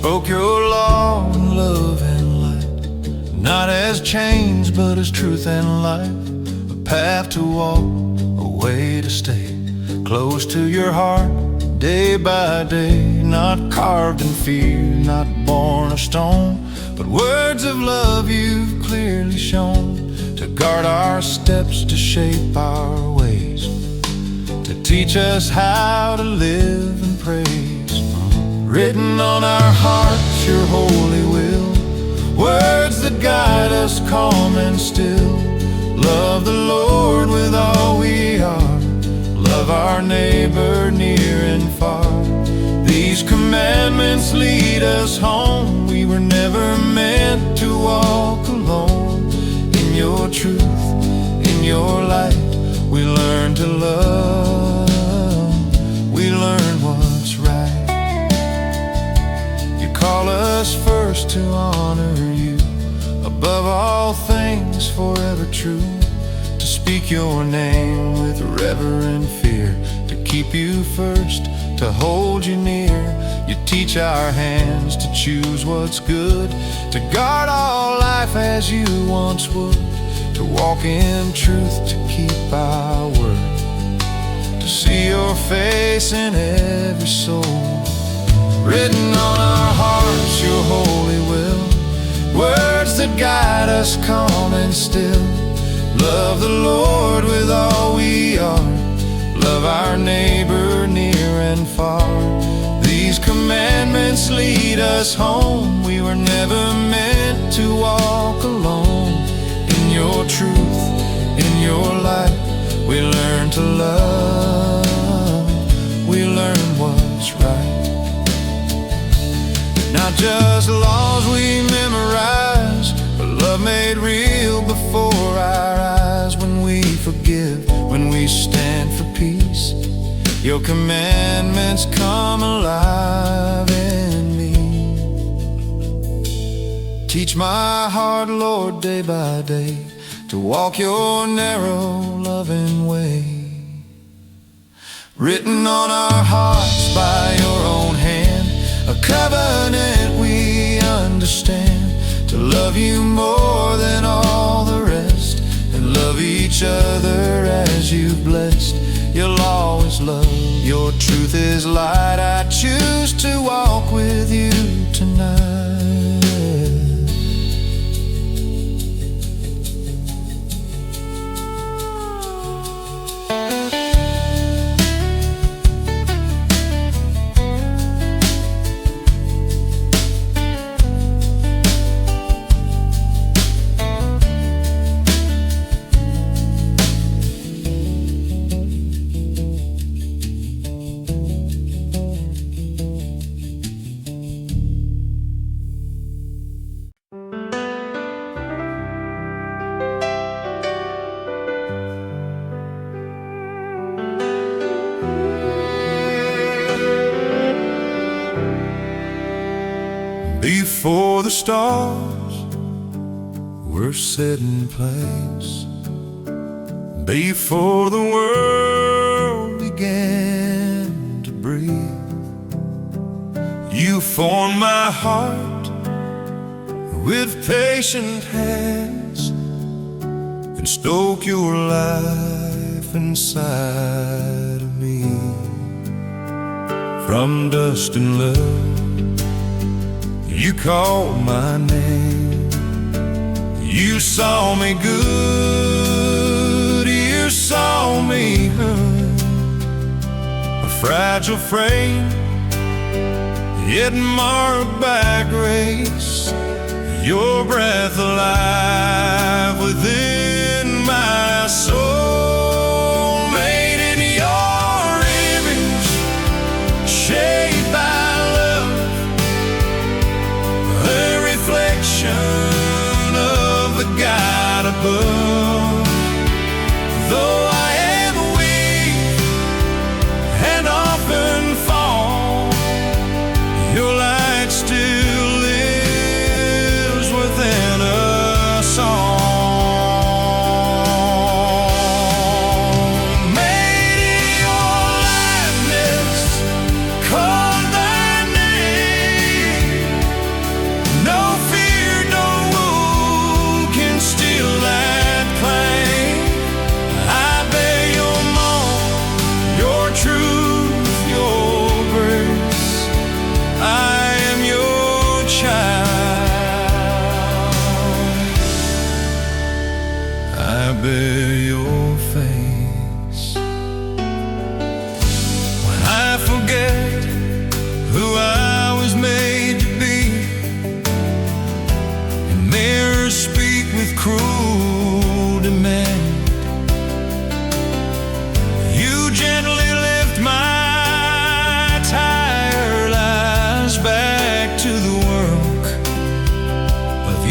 spoke your law in love and light, not as chains but as truth and life. A path to walk, a way to stay close to your heart day by day. Not carved in fear, not born of stone, but words of love you've clearly shown, to guard our steps, to shape our ways, to teach us how to live and praise. Written on our hearts your holy will, words that guide us calm and still. Love the Lord with all we are, love our neighbor near and far. These commandments lead us home. We were never meant to walk alone. In your truth, in your light, we learn to love, we learn what's right. You call us first to honor you, above all things forever true, to speak your name with reverent fear, to keep you first, to hold you near. You teach our hands to choose what's good, to guard all life as you once would, to walk in truth, to keep our word, to see your face in every soul. Written on our hearts your holy will, words that guide us calm and still. Love the Lord with all we are, love our neighbor near and far. These commandments lead us home. We were never meant to walk alone. In your truth, in your light, we learn to love, we learn what's right. Not just laws we memorize, but love made real before our eyes. When we forgive, when we stand for peace, your commandments come alive in me. Teach my heart, Lord, day by day, to walk your narrow, loving way. Written on our hearts by your own hand, a covenant we understand, to love you more than all the rest, and love each other as you've blessed. You'll always love, your truth is light. I choose to walk with you tonight. Before the stars were set in place, before the world began to breathe, you formed my heart with patient hands and spoke your life inside of me. From dust and love you called my name. You saw me good, you saw me hurt, a fragile frame, yet marked by grace. Your breath alive within my soul, made in your image, shaped by of the God above. Though I am weak and often fall, your light still lives within us all. Made in your likeness, called thy name,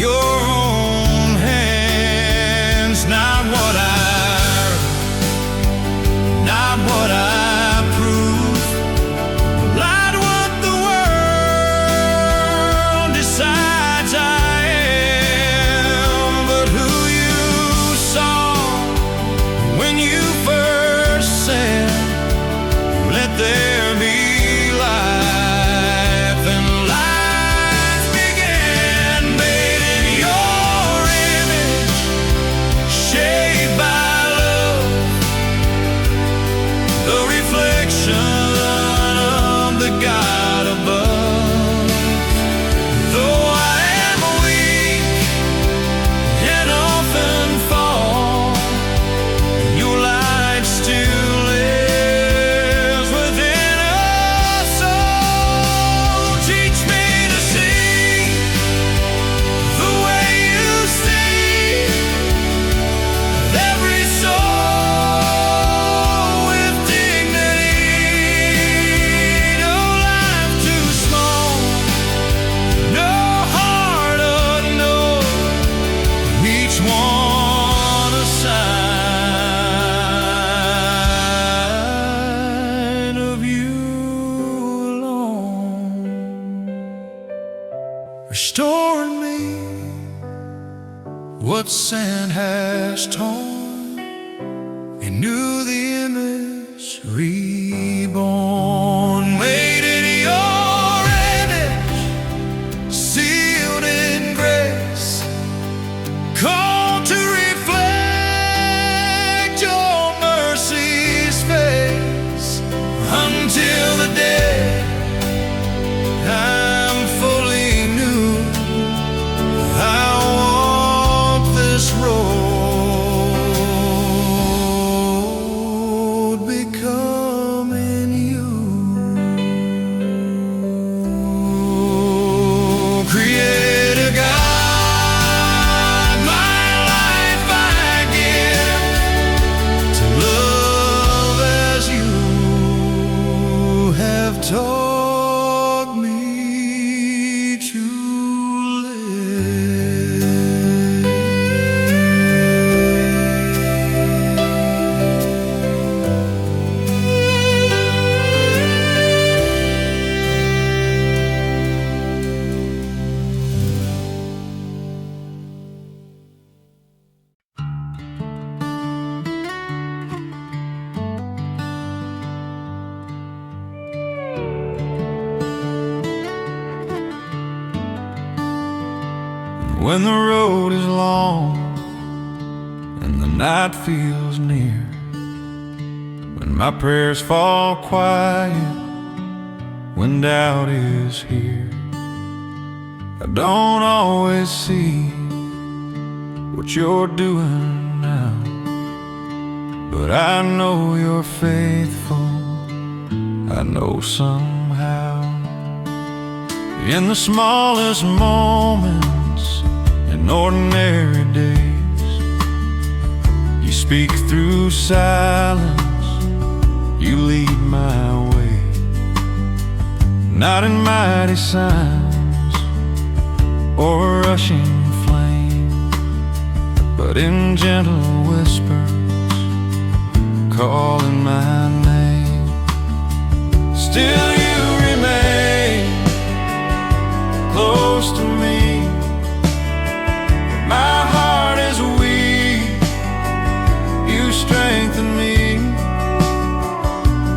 your own hands. Not what I prove, not what the world decides I am, but who you saw when you first said, let there be life. And life began, made in your image, shaped by love, the reflection of the God above. Though I am weak and often fall, your light still lives within us. So teach me to see the way you see every soul with dignity. No life too small, no heart unknown, each one a sign of you alone. Restoring me what sand has torn, renew the image, reborn, made in your image, sealed in grace, called to reflect your mercy's face. Until the day I'm fully new, I walk this road, becoming you. Creator God, my life I give to love as you have taught me to live. When the road is long and the night feels near, when my prayers fall quiet, when doubt is here, I don't always see what you're doing now, but I know you're faithful. I know somehow, in the smallest moments, in ordinary days, you speak through silence, you lead my way, not in mighty signs or a rushing flame, but in gentle whispers, calling my name. Still you remain close to me. My heart is weak, you strengthen me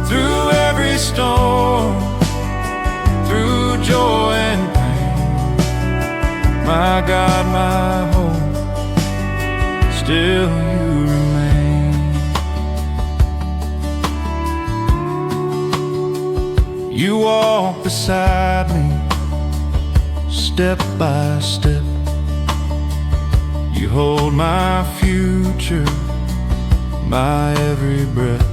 through every storm, through joy and pain. My God, my hope, still you remain. You walk beside me, step by step. You hold my future, my every breath.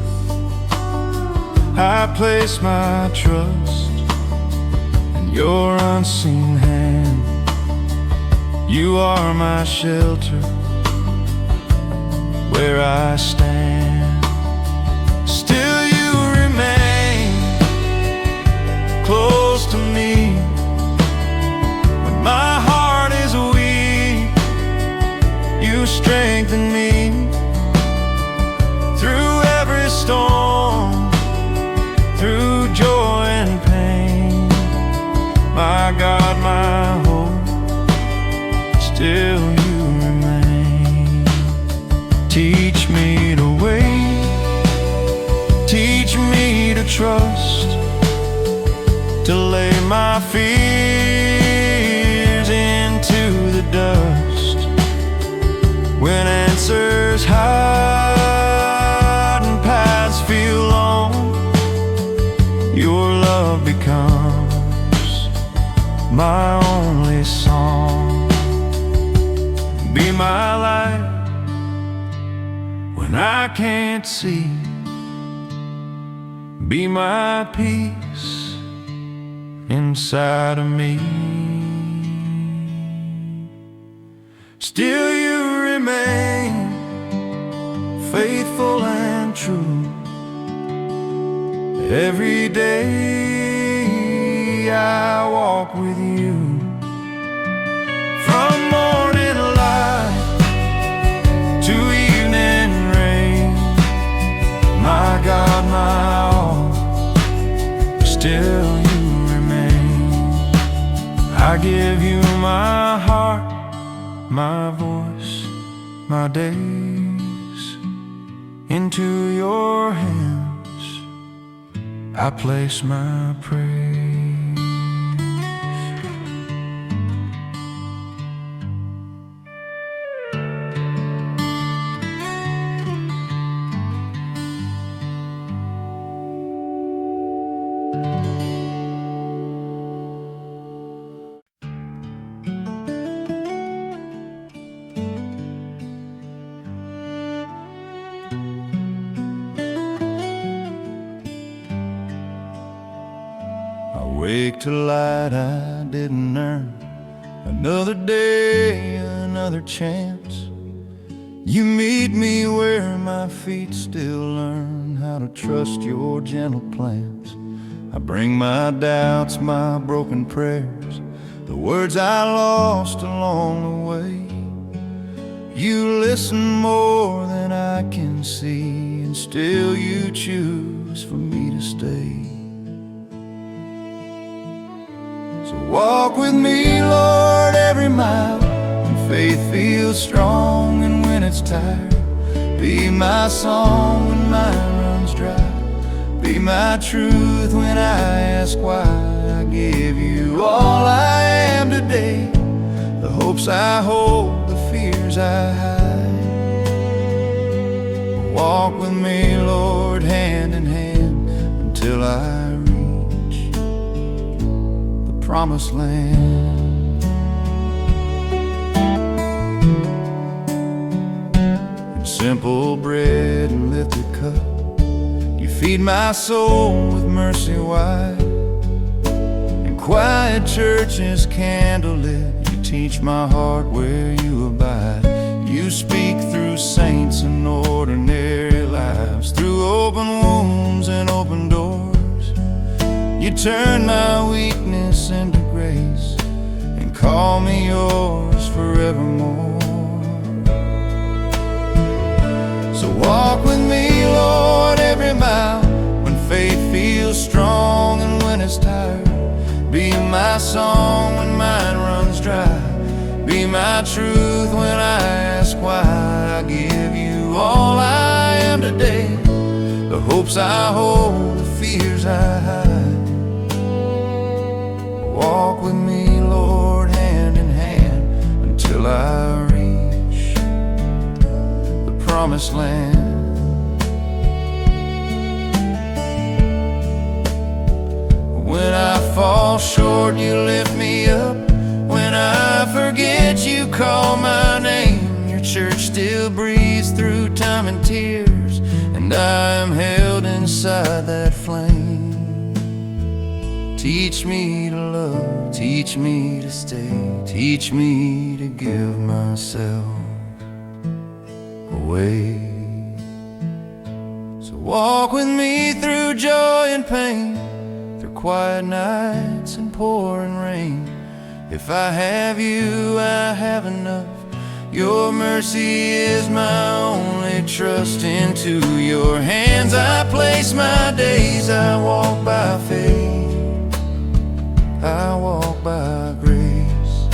I place my trust in your unseen hand. You are my shelter where I stand. Still you remain close to me when my heart is weak. still you remain. Teach me to wait, teach me to trust, to lay my fears into the dust. When answers hide and paths feel long, your love becomes my only song. Be my light when I can't see, be my peace inside of me. Still you remain faithful and true. Every day I walk with you. From morning light to evening rain, my God, my all, still you remain. I give you my heart, my voice, my days. Into your hands I place my praise. Wake to light I didn't earn, another day, another chance. You meet me where my feet still learn how to trust your gentle plans. I bring my doubts, my broken prayers, the words I lost along the way. You listen more than I can see, and still you choose for me to stay. So walk with me, Lord, every mile, when faith feels strong and when it's tired. Be my song when mine runs dry. Be my truth when I ask why. I give you all I am today, the hopes I hold, the fears I hide. Walk with me, Lord, hand in hand, until I promised land. In simple bread and lifted cup, you feed my soul with mercy wide. In quiet churches candlelit, you teach my heart where you abide. You speak through saints and ordinary lives, through open wounds and open doors. You turn my weakness into grace and call me yours forevermore. So walk with me, Lord, every mile, when faith feels strong and when it's tired. Be my song when mine runs dry. Be my truth when I ask why. I give you all I am today, the hopes I hold, the fears I hide. Walk with me, Lord, hand in hand, until I reach the promised land. When I fall short, you lift me up. When I forget, you call my name. Your church still breathes through time and tears, and I am held inside that flame. Teach me to love, teach me to stay, teach me to give myself away. So walk with me through joy and pain, through quiet nights and pouring rain. If I have you, I have enough. Your mercy is my only trust. Into your hands I place my days. I walk by faith, I walk by grace.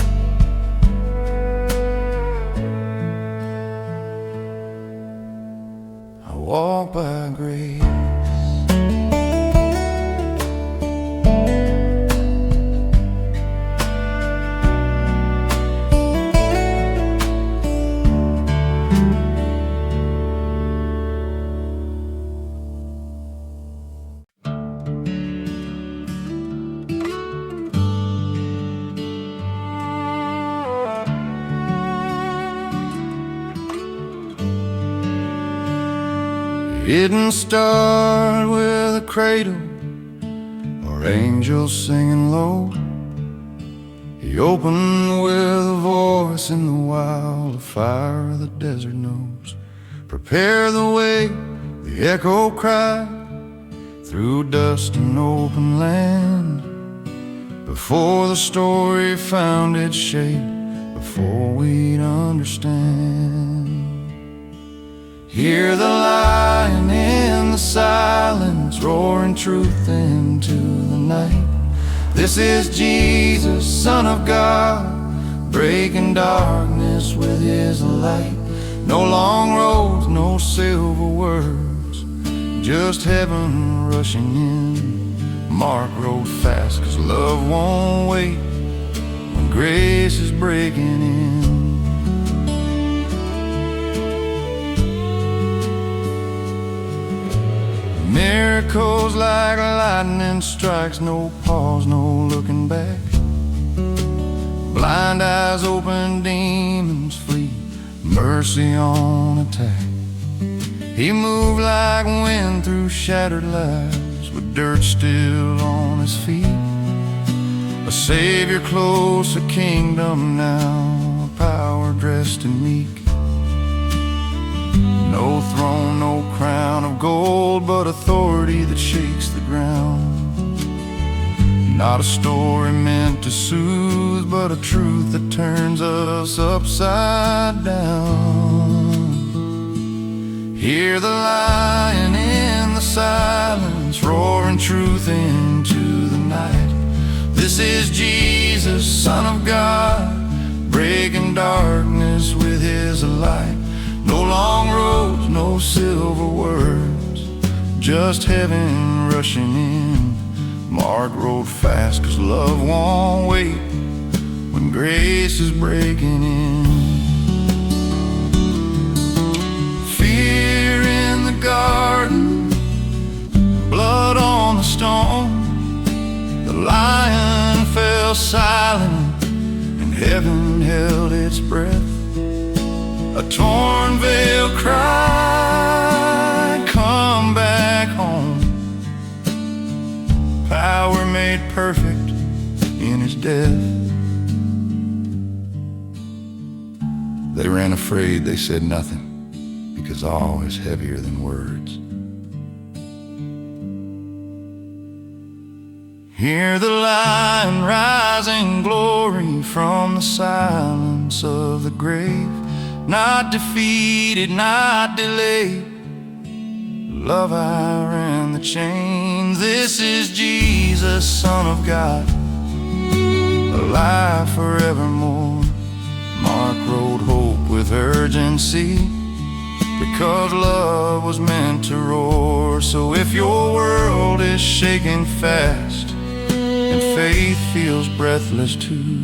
didn't start with a cradle or angels singing low. He opened with a voice in the wild, a fire the desert knows. Prepare the way, the echo cried through dust and open land. Before the story found its shape, before we'd understand. Hear the lion in the silence, roaring truth into the night. This is Jesus, Son of God, breaking darkness with his light. No long roads, no silver words, just heaven rushing in. Mark rode fast, 'cause love won't wait when grace is breaking in. Miracles like lightning strikes, no pause, no looking back. Blind eyes open, demons flee, mercy on attack. He moved like wind through shattered lives, with dirt still on his feet. A Savior close, a kingdom now, a power dressed in meek. No throne, no crown of gold, but authority that shakes the ground. Not a story meant to soothe, but a truth that turns us upside down. Hear the lion in the silence, roaring truth into the night. This is Jesus, Son of God, breaking darkness with his light. No long roads, no silver words, just heaven rushing in. Mark rode fast, 'cause love won't wait when grace is breaking in. Fear in the garden, blood on the stone. The lion fell silent, and heaven held its breath. A torn veil cried, come back home. Power made perfect in his death. They ran afraid, they said nothing, because all is heavier than words. Hear the lion rise in glory from the silence of the grave. Not defeated, not delayed. Love I ran the chains. This is Jesus, Son of God, alive forevermore. Mark rode hope with urgency, because love was meant to roar. So if your world is shaking fast and faith feels breathless too,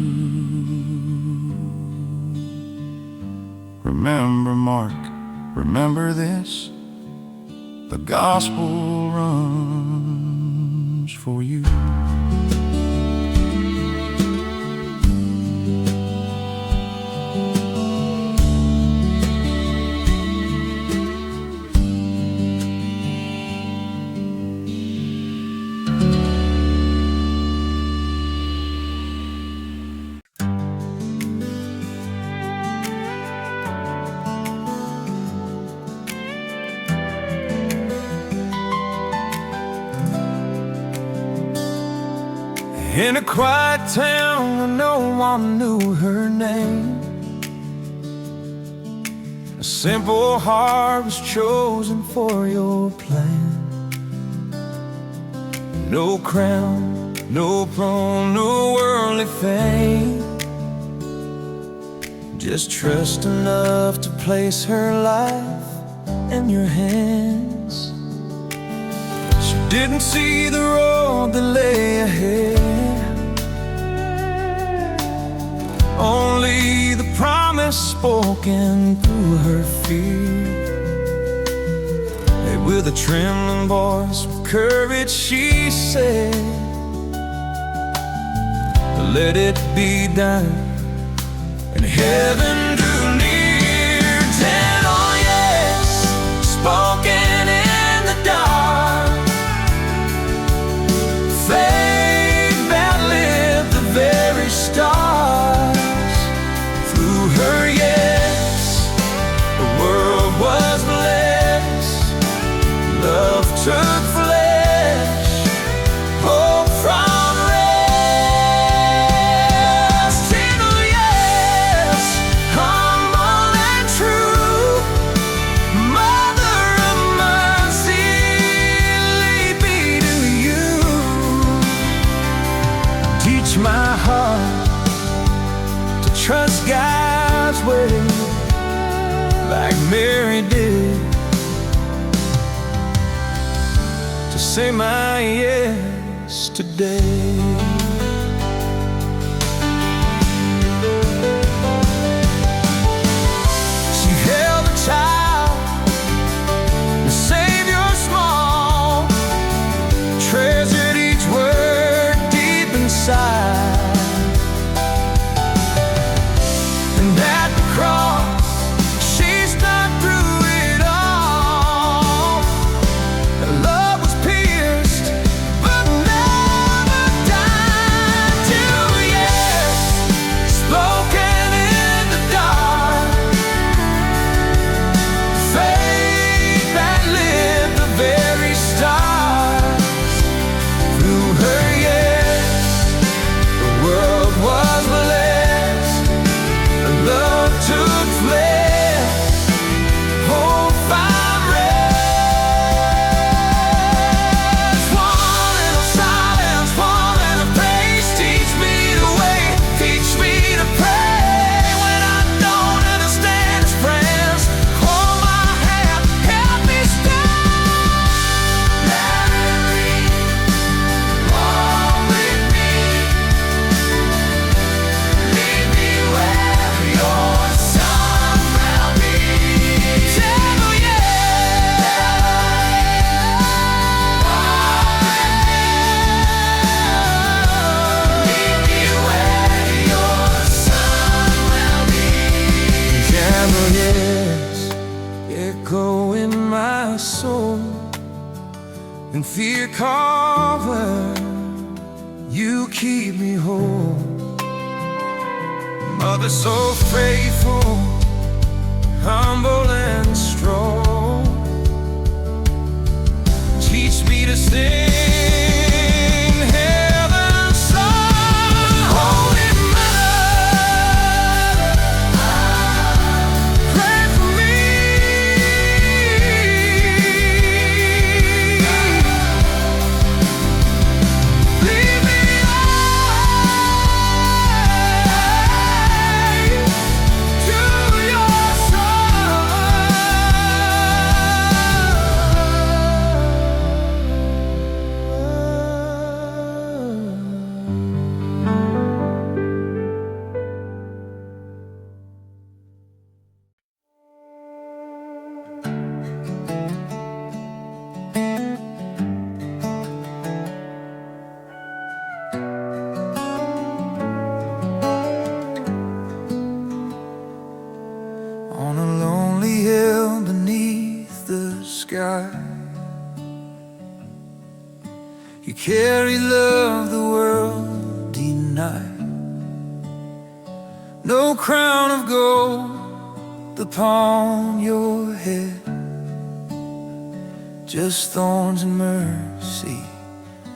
remember Mark, remember this, the gospel runs for you. In a quiet town where no one knew her name, a simple heart was chosen for your plan. No crown, no throne, no worldly fame, just trust enough to place her life in your hands. She didn't see the road that lay ahead, only the promise spoken through her fear. And with a trembling voice, with courage she said, let it be done. And heaven drew near, 10 oh yes, spoken in like Mary did, to say my yes today. She held a child, the Savior small, treasured each word deep inside. And at the cross, she stuck through it all. Her love was pierced, but never died. Till yes, spoken in the dark, faith that lit the very stars. Through her yes, the world was blessed. Love took flesh, hope found rest. One little silence, one little praise. Teach me to wait, teach me to pray. When I don't understand His friends, hold my hand, help me stand. Mary, walk with me, lead me where your son will be. Tell yes, lead me where your son will be. Camel yes, echo in my soul, and fear cover, you keep me whole. Mother so faithful, humble and strong, teach me to sing heaven's song. Holy Mother, pray for me. Lead me to your son. On a lonely hill beneath the sky, you carry love the world denied. No crown of gold upon your head, just thorns and mercy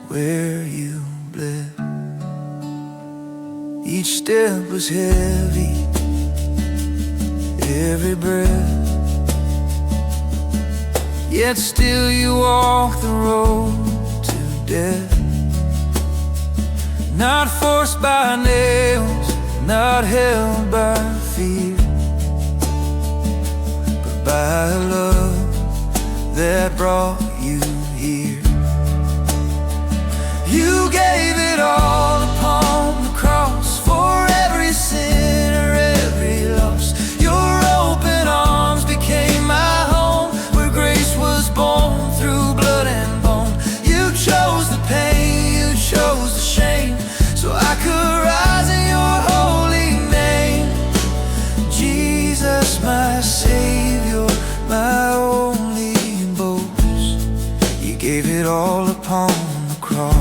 where you bled. Each step was heavy, every breath, yet still you walk the road to death. Not forced by nails, not held by fear, but by a love that brought you here. You gave it all upon the cross for every sinner, every loss. Your open arms became my home, where grace was born through blood and bone. You chose the pain, you chose the shame, so I could rise in your holy name. Jesus, my Savior, my only boast. You gave it all upon the cross.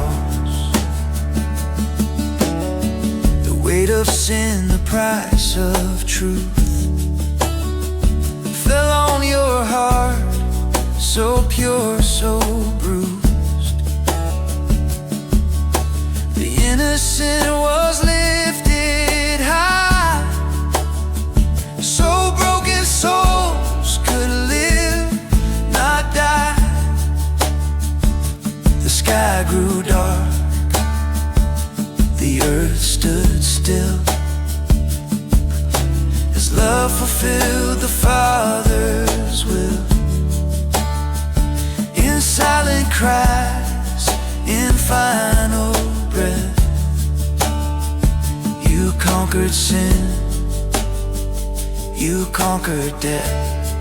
The weight of sin, the price of truth, fell on your heart, so pure, so bruised. The innocent was lifted high, so broken souls could live, not die. The sky grew dark, the earth stood still, as love fulfilled the Father conquered sin, you conquered death.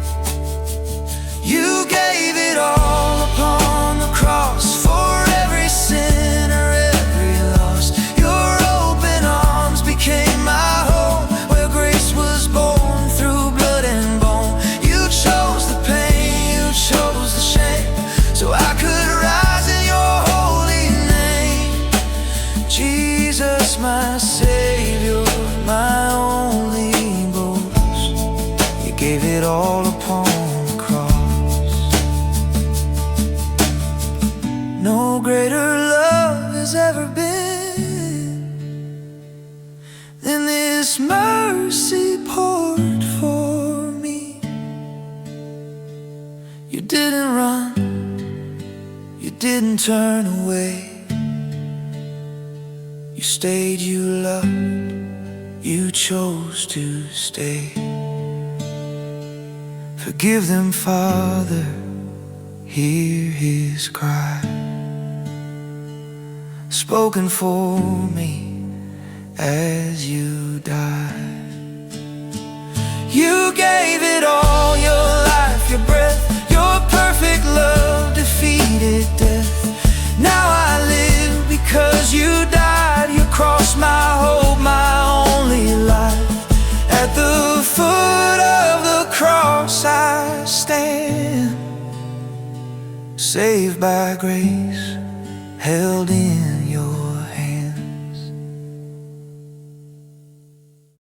You gave it all upon the cross for every sinner, every loss. Your open arms became my home, where grace was born through blood and bone. You chose the pain, you chose the shame, so I could rise in your holy name. Jesus, my Savior, my only boast, you gave it all upon the cross. No greater love has ever been than this mercy poured for me. You didn't run, you didn't turn away. You stayed, you loved, you chose to stay. Forgive them, Father, hear his cry, spoken for me as you died. You gave it all, your life, your breath, your perfect love defeated death. Now I live because you died. You crossed my hope, my only life. At the foot of the cross I stand, saved by grace, held in